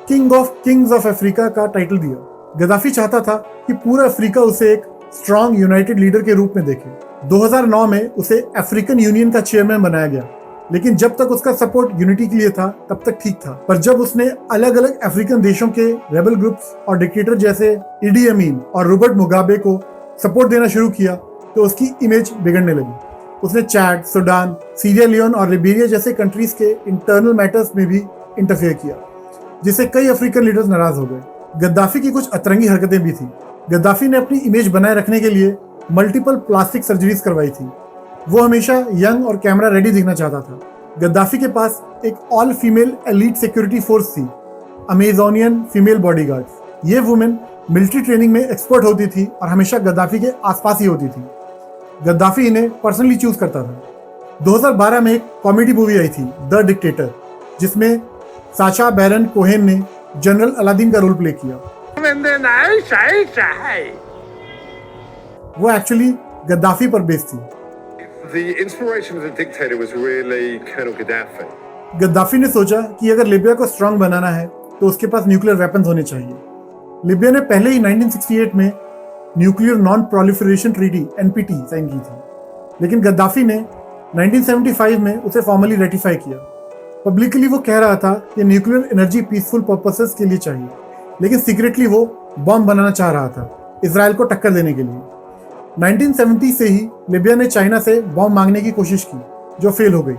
A: king of Kings of Africa का टाइटल दिया। गद्दाफी चाहता था कि पूरा अफ्रीका उसे एक स्ट्रॉन्ग यूनाइटेड लीडर के रूप में देखे। 2009 में उसे अफ्रीकन यूनियन का चेयरमैन बनाया गया, लेकिन जब तक उसका सपोर्ट यूनिटी के लिए था तब तक ठीक था। पर जब उसने अलग अलग अफ्रीकन देशों के रेबल ग्रुप्स और डिक्टेटर जैसे इडी अमीन और रॉबर्ट मुगाबे को सपोर्ट देना शुरू किया तो उसकी इमेज बिगड़ने लगी। उसने चैड, सूडान, सीरिया लियोन और लिबेरिया जैसे कंट्रीज के इंटरनल मैटर्स में भी इंटरफेयर किया, जिससे कई अफ्रीकन लीडर्स नाराज हो गए। गद्दाफी की कुछ अतरंगी हरकतें भी थी। गद्दाफी ने अपनी इमेज बनाए रखने के लिए मल्टीपल प्लास्टिक सर्जरीज करवाई थी। वो हमेशा यंग और कैमरा रेडी दिखना चाहता था। गद्दाफी के पास एक all female elite security force थी, अमेजोनियन फीमेल बॉडीगार्ड्स। ये वुमेन मिलिट्री ट्रेनिंग में एक्सपर्ट होती थी और हमेशा गद्दाफी के आसपास ही होती थी। गद्दाफी इन्हें पर्सनली चूज करता था। 2012 में एक कॉमेडी मूवी आई थी, द डिक्टेटर, जिसमें साशा बैरन कोहेन ने जनरल अलादीन का रोल प्ले किया।
B: मैं
A: वो एक्चुअली गद्दाफी पर बेस्ड थी।
B: The inspiration of the dictator was really Colonel Gaddafi.
A: Gaddafi ने सोचा कि अगर लीबिया को स्ट्रांग बनाना है तो उसके पास न्यूक्लियर वेपन्स होने चाहिए। लीबिया ने पहले ही 1968 में nuclear non proliferation treaty (NPT) sign की थी, लेकिन गद्दाफी ने 1975 में उसे फॉर्मली रेटिफाई किया। पब्लिकली वो कह रहा था कि न्यूक्लियर एनर्जी पीसफुल पर्पसेस के लिए चाहिए, लेकिन सीक्रेटली वो बॉम्ब बनाना चाह रहा था इसराइल को टक्कर देने के लिए। 1970 से ही लीबिया ने चाइना से बॉम्ब मांगने की कोशिश की, जो फेल हो गई,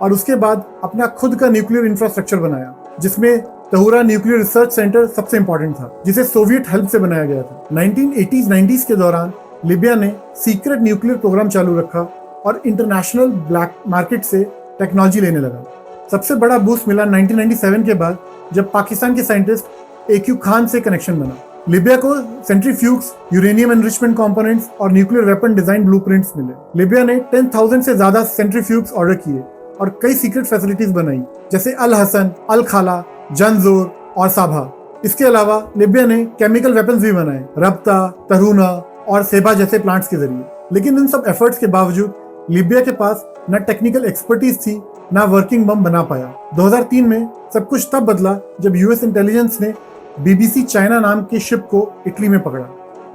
A: और उसके बाद अपना खुद का न्यूक्लियर इंफ्रास्ट्रक्चर बनाया, जिसमें तहुरा न्यूक्लियर रिसर्च सेंटर सबसे इंपॉर्टेंट था, जिसे सोवियत हेल्प से बनाया गया था। 1980s-90s के दौरान लीबिया ने सीक्रेट न्यूक्लियर प्रोग्राम चालू रखा और इंटरनेशनल ब्लैक मार्केट से टेक्नोलॉजी लेने लगा। सबसे बड़ा बूस्ट मिला 1997 के बाद, जब पाकिस्तान के साइंटिस्ट AQ खान से कनेक्शन बना। लीबिया को सेंट्रीफ्यूग्स, यूरेनियम एनरिचमेंट कंपोनेंट्स और न्यूक्लियर वेपन डिजाइन ब्लूप्रिंट्स मिले। लीबिया ने 10,000 से ज्यादा सेंट्रीफ्यूग्स ऑर्डर किए और कई सीक्रेट फैसिलिटीज बनाई, जैसे अल हसन, अल खाला, जंजोर और साभा। इसके अलावा लीबिया ने केमिकल वेपन्स भी बनाए, रब्ता, तरूना और सेबा जैसे प्लांट्स के जरिए। लेकिन इन सब एफर्ट्स के बावजूद लीबिया के पास न टेक्निकल एक्सपर्टीज थी, न वर्किंग बम बना पाया। 2003 में सब कुछ तब बदला जब यूएस इंटेलिजेंस ने BBC चाइना नाम की शिप को इटली में पकड़ा,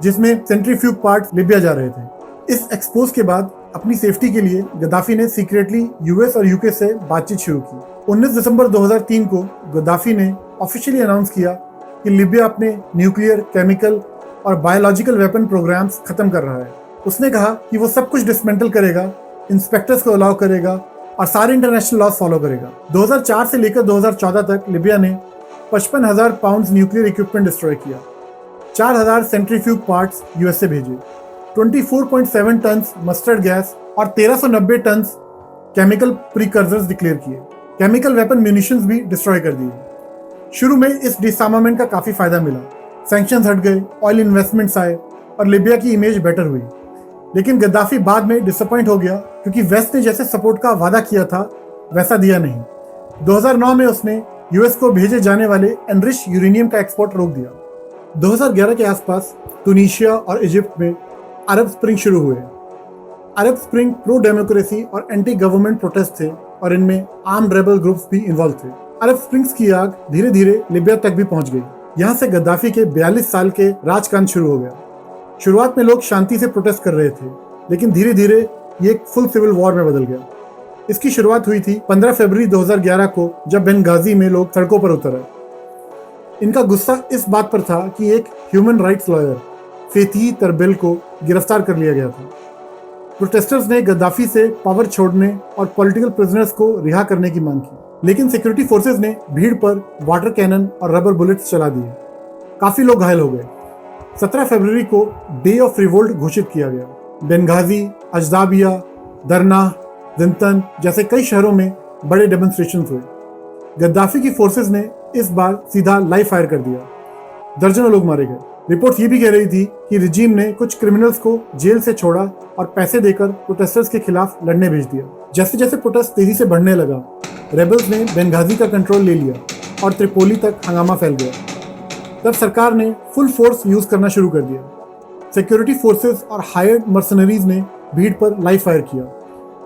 A: जिसमें सेंट्रीफ्यूग पार्ट्स लीबिया जा रहे थे। इस एक्सपोज के बाद अपनी सेफ्टी के लिए गद्दाफी ने सीक्रेटली यूएस और यूके से बातचीत शुरू की। 19 दिसंबर 2003 को गद्दाफी ने ऑफिशियली अनाउंस किया कि लीबिया अपने न्यूक्लियर, केमिकल और बायोलॉजिकल वेपन प्रोग्राम्स खत्म कर रहा है। उसने कहा कि वो सब कुछ डिसमेंटल करेगा, इंस्पेक्टर्स को अलाउ करेगा और सारे इंटरनेशनल लॉज फॉलो करेगा। 2004 से लेकर 2014 तक लीबिया ने 55,000 पाउंड न्यूक्लियर इक्विपमेंट डिस्ट्रॉय किया, 4,000 सेंट्रीफ्यूग पार्ट्स यूएस से भेजे, 24.7 टन मस्टर्ड गैस और 1390 टन केमिकल प्रीकर्सर्स डिक्लेयर किए। केमिकल वेपन म्यूनिशंस भी डिस्ट्रॉय कर दिए। शुरू में इस डिसआर्मामेंट का काफी फायदा मिला, सैंक्शंस हट गए, ऑयल इन्वेस्टमेंट्स आए और लीबिया की इमेज बेटर हुई। लेकिन गद्दाफी बाद में डिसअपॉइंट हो गया, क्योंकि वेस्ट ने जैसे सपोर्ट का वादा किया था वैसा दिया नहीं। 2009 में उसने यूएस को भेजे जाने वाले एनरिच यूरेनियम का एक्सपोर्ट रोक दिया। 2011 के आसपास तुनीशिया और इजिप्ट में अरब स्प्रिंग शुरू हुए। अरब स्प्रिंग प्रो डेमोक्रेसी और एंटी गवर्नमेंट प्रोटेस्ट थे और इनमें आर्म्ड रेबल ग्रुप्स भी इन्वॉल्व थे। अरब स्प्रिंग्स की आग धीरे धीरे लीबिया तक भी पहुंच गई। यहाँ से गद्दाफी के 42 साल के राजकांत शुरू हो गया। शुरुआत में लोग शांति से प्रोटेस्ट कर रहे थे, लेकिन धीरे धीरे ये एक फुल सिविल वॉर में बदल गया। इसकी शुरुआत हुई थी 15 फरवरी 2011 को, जब बेनगाजी में लोग सड़कों पर उतर आए। इनका गुस्सा इस बात पर था कि एक ह्यूमन राइट्स लॉयर फेती तरबेल को गिरफ्तार कर लिया गया था। प्रोटेस्टर्स ने गद्दाफी से पावर छोड़ने और पॉलिटिकल प्रिजनर्स को रिहा करने की मांग की, लेकिन सिक्योरिटी फोर्सेस ने भीड़ पर वाटर कैनन और रबर बुलेट्स चला दिए। काफी लोग घायल हो गए। 17 फरवरी को डे ऑफ रिवोल्ट घोषित किया गया। बेनगाजी, अजदाबिया, दरना, जिंतन जैसे कई शहरों में बड़े डेमोन्स्ट्रेशंस हुए। गद्दाफी की फोर्सेस ने इस बार सीधा लाइव फायर कर दिया। दर्जनों लोग मारे गए। रिपोर्ट ये भी कह रही थी कि रिजीम ने कुछ क्रिमिनल्स को जेल से छोड़ा और पैसे देकर प्रोटेस्टर्स के खिलाफ लड़ने भेज दिया। जैसे जैसे प्रोटेस्ट तेजी से बढ़ने लगा, रेबल्स ने बेनगाजी का कंट्रोल ले लिया और त्रिपोली तक हंगामा फैल गया। तब सरकार ने फुल फोर्स यूज करना शुरू कर दिया। सिक्योरिटी फोर्सेस और हायर्ड मर्सनरीज ने भीड़ पर लाइव फायर किया,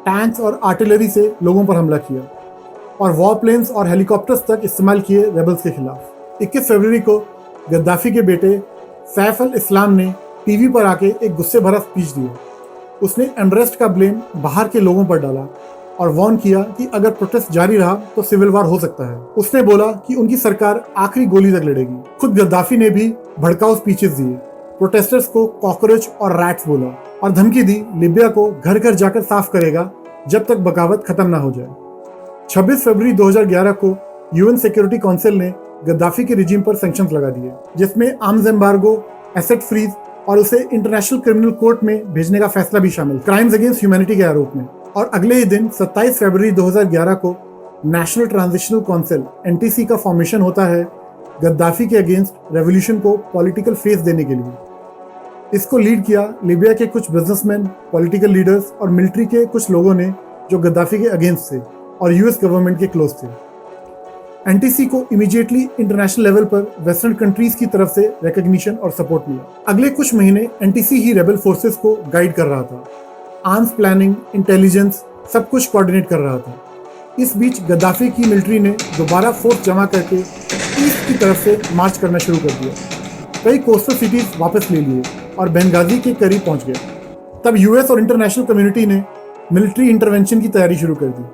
A: टैंक्स और आर्टिलरी से लोगों पर हमला किया और वॉर प्लेन्स और हेलीकॉप्टर्स तक इस्तेमाल किए रेबल्स के खिलाफ। 21 फरवरी को गद्दाफी के बेटे सैफ अल इस्लाम ने टीवी पर आके एक गुस्से भरा स्पीच दिया। उसने अनरेस्ट का ब्लेम बाहर के लोगों पर डाला और वार्न किया कि अगर प्रोटेस्ट जारी रहा तो सिविल वार हो सकता है। उसने बोला कि उनकी सरकार आखिरी गोली तक लड़ेगी। खुद गद्दाफी ने भी भड़काऊ स्पीचेस दिए, प्रोटेस्टर्स को कॉकरोच और रैट्स बोला और धमकी दी लीबिया को घर घर जाकर साफ करेगा जब तक बगावत खत्म ना हो जाए। 26 फरवरी 2011 को यूएन सिक्योरिटी काउंसिल ने गद्दाफी के रिजीम पर सैंक्शंस लगा दिए, जिसमें आर्म्स एम्बार्गो, एसेट फ्रीज और उसे इंटरनेशनल क्रिमिनल कोर्ट में भेजने का फैसला भी शामिल, क्राइम्स अगेंस्ट ह्यूमैनिटी के आरोप में। और अगले ही दिन 27 फरवरी 2011 को नेशनल ट्रांजिशनल काउंसिल (NTC) का फॉर्मेशन होता है गद्दाफी के अगेंस्ट रेवोल्यूशन को पॉलिटिकल फेस देने के लिए। इसको लीड किया लीबिया के कुछ बिजनेसमैन, पॉलिटिकल लीडर्स और मिलिट्री के कुछ लोगों ने जो गद्दाफी के अगेंस्ट थे और यूएस गवर्नमेंट के क्लोज थे। एनटीसी को इमीडिएटली इंटरनेशनल लेवल पर वेस्टर्न कंट्रीज की तरफ से रिकॉग्निशन और सपोर्ट मिला। अगले कुछ महीने एनटीसी ही रेबल फोर्सेस को गाइड कर रहा था, आर्म्स प्लानिंग, इंटेलिजेंस सब कुछ कोऑर्डिनेट कर रहा था। इस बीच गद्दाफी की मिलिट्री ने दोबारा फोर्स जमा करके ईस्ट की तरफ से मार्च करना शुरू कर दिया। कई कोस्टल सिटीज वापस ले लिए और बेंगाजी के करीब पहुंच गए। तब यूएस और इंटरनेशनल कम्युनिटी ने मिलिट्री इंटरवेंशन की तैयारी शुरू कर दी।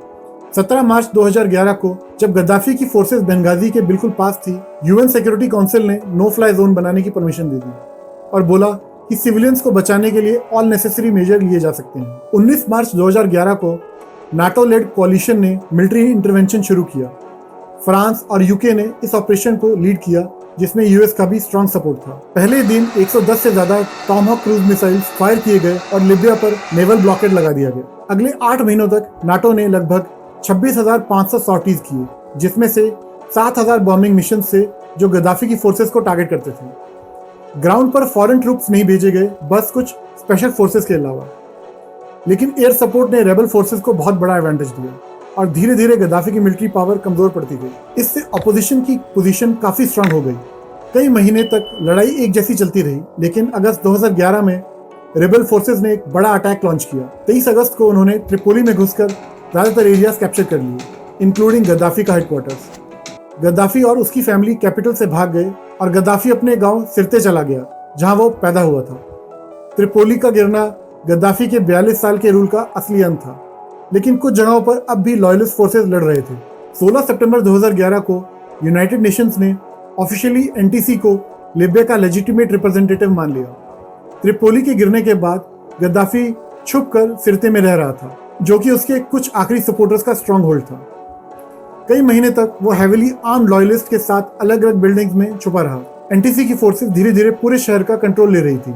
A: 17 मार्च 2011 को जब गद्दाफी की फोर्सेस बेंगाजी के बिल्कुल पास थी, यूएन सिक्योरिटी काउंसिल ने नो फ्लाई जोन बनाने की परमिशन दे दी और बोला कि सिविलियंस को बचाने के लिए ऑल नेसेसरी मेजर लिए जा सकते हैं। 19 मार्च 2011 को नाटो लेड कोalition ने मिलिट्री इंटरवेंशन शुरू किया। फ्रांस और यूके ने इस ऑपरेशन को लीड किया, जिसमें यूएस का भी स्ट्रॉन्ग सपोर्ट था। पहले दिन 110 से ज्यादा टॉमहॉक क्रूज मिसाइल्स फायर किए गए और लिबिया पर नेवल ब्लॉकेड लगा दिया गया। अगले 8 महीनों तक नाटो ने लगभग 26,500 सॉर्टीज किए, जिसमें से 7,000 बॉम्बिंग मिशन से जो गद्दाफी की फोर्सेस को टारगेट करते थे। ग्राउंड पर फॉरेन ट्रूप्स नहीं भेजे गए, बस कुछ स्पेशल फोर्सेस के अलावा। लेकिन एयर सपोर्ट ने रेबल फोर्सेस को बहुत बड़ा एडवांटेज दिया और धीरे धीरे गद्दाफी की मिलिट्री पावर कमजोर पड़ती गई। इससे अपोजिशन की पोजीशन काफी स्ट्रांग हो गई। कई महीने तक लड़ाई एक जैसी चलती रही, लेकिन अगस्त 2011 में रेबल फोर्सेस ने एक बड़ा अटैक लॉन्च किया। 23 अगस्त को उन्होंने ट्रिपोली में घुसकर ज्यादातर एरियाज कैप्चर कर लिए, इंक्लूडिंग गद्दाफी का हेडक्वार्टर्स। गद्दाफी और उसकी फैमिली कैपिटल से भाग गए और गद्दाफी अपने गांव सिरते चला गया, जहां वो पैदा हुआ था। ट्रिपोली का गिरना गद्दाफी के 42 साल के रूल का असली अंत था, लेकिन कुछ जगहों पर अब भी लॉयलिस्ट फोर्सेस लड़ रहे थे। 16 सितंबर 2011 को यूनाइटेड नेशंस ने ऑफिशियली एनटीसी को लिबिया का लेजिटिमेट रिप्रेजेंटेटिव मान लिया। ट्रिपोली के गिरने के बाद गद्दाफी छुपकर सिरते में रह रहा था, जो कि उसके कुछ आखिरी सपोर्टर्स का स्ट्रॉन्ग होल्ड था। कई महीने तक वो हेविली आर्म लॉयलिस्ट के साथ अलग अलग बिल्डिंग्स में छुपा रहा। एनटीसी की फोर्सेस धीरे धीरे पूरे शहर का कंट्रोल ले रही थी।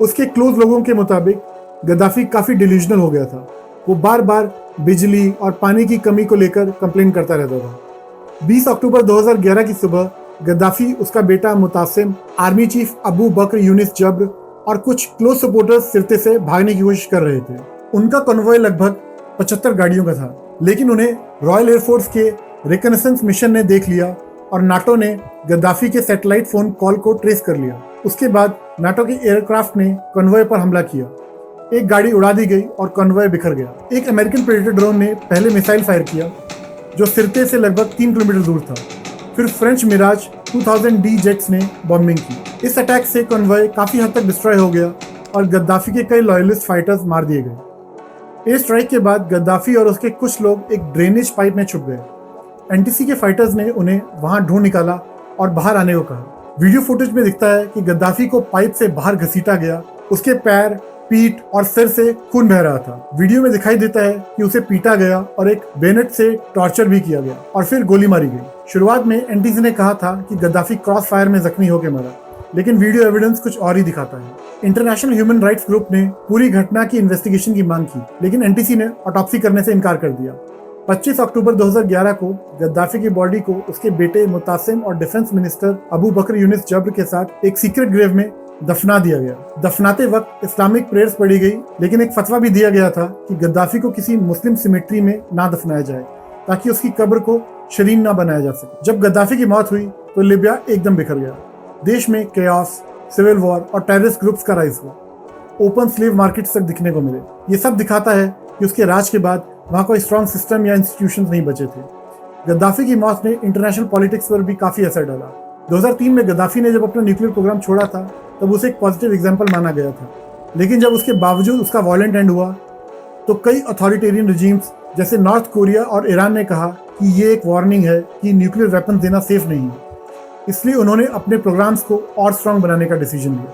A: उसके क्लोज लोगों के मुताबिक गद्दाफी काफी डिल्यूजनल हो गया था। वो बार बार बिजली और पानी की कमी को लेकर कंप्लेन करता रहता था। 20 अक्टूबर 2011 की सुबह गद्दाफी, उसका बेटा मुतासिम, आर्मी चीफ अबू बकर यूनिस जब्र और कुछ क्लोज सपोर्टर्स सिरते से भागने की कोशिश कर रहे थे। उनका कन्वॉय लगभग 75 गाड़ियों का था, लेकिन उन्हें रॉयल एयरफोर्स के रिकनेसेंस मिशन ने देख लिया और नाटो ने गद्दाफी के सैटेलाइट फोन कॉल को ट्रेस कर लिया। उसके बाद नाटो के एयरक्राफ्ट ने कन्वॉय पर हमला किया। एक गाड़ी उड़ा दी गई और कन्वॉय बिखर गया। एक अमेरिकन प्रेडेटर ड्रोन ने पहले मिसाइल फायर किया, जो सिरते से लगभग 3 किलोमीटर दूर था। फिर फ्रेंच मिराज 2000D जेट्स ने बॉम्बिंग की। इस अटैक से कन्वॉय काफी हद तक डिस्ट्रॉय हो गया और गद्दाफी के कई लॉयलिस्ट फाइटर्स मार दिए गए। एयर स्ट्राइक के बाद गद्दाफी और उसके कुछ लोग एक ड्रेनेज पाइप में छुप गए। एनटीसी के फाइटर्स ने उन्हें वहां ढूंढ निकाला और बाहर आने को कहा। वीडियो फुटेज में दिखता है कि गद्दाफी को पाइप से बाहर घसीटा गया। उसके पैर, पीठ और सिर से खून बह रहा था। वीडियो में दिखाई देता है कि उसे पीटा गया और एक बेनेट से टॉर्चर भी किया गया और फिर गोली मारी गई। शुरुआत में एनटीसी ने कहा था कि गद्दाफी क्रॉस फायर में जख्मी होकर मरा, लेकिन वीडियो एविडेंस कुछ और ही दिखाता है। इंटरनेशनल ह्यूमन राइट्स ग्रुप ने पूरी घटना की इन्वेस्टिगेशन की मांग की, लेकिन एनटीसी ने ऑटोप्सी करने से इनकार कर दिया। 25 अक्टूबर 2011 को गद्दाफी की बॉडी को उसके बेटे मुतासिम और डिफेंस मिनिस्टर अबू बकर यूनिस जब्र के साथ एक सीक्रेट ग्रेव में दफना दिया गया। दफनाते वक्त इस्लामिक प्रेयर्स पढ़ी गई, लेकिन एक फतवा भी दिया गया था कि गद्दाफी को किसी मुस्लिम सिमेट्री में ना दफनाया जाए, ताकि उसकी कब्र को शरीन ना बनाया जा सके। जब गद्दाफी की मौत हुई तो लिबिया एकदम बिखर गया। देश में केओस, सिविल वॉर और टेररिस्ट ग्रुप्स का राइज हुआ। ओपन स्लेव मार्केट्स तक दिखने को मिले। ये सब दिखाता है कि उसके राज के बाद वहाँ कोई स्ट्रॉन्ग सिस्टम या इंस्टीट्यूशंस नहीं बचे थे। गद्दाफी की मौत ने इंटरनेशनल पॉलिटिक्स पर भी काफी असर डाला। 2003 में गद्दाफी ने जब अपना न्यूक्लियर प्रोग्राम छोड़ा था, तब उसे एक पॉजिटिव एग्जाम्पल माना गया था, लेकिन जब उसके बावजूद उसका वॉयलेंट एंड हुआ तो कई अथॉरिटेरियन रिजीम्स जैसे नॉर्थ कोरिया और ईरान ने कहा कि ये एक वार्निंग है कि न्यूक्लियर वेपन देना सेफ नहीं है। इसलिए उन्होंने अपने प्रोग्राम्स को और स्ट्रॉन्ग बनाने का डिसीजन लिया।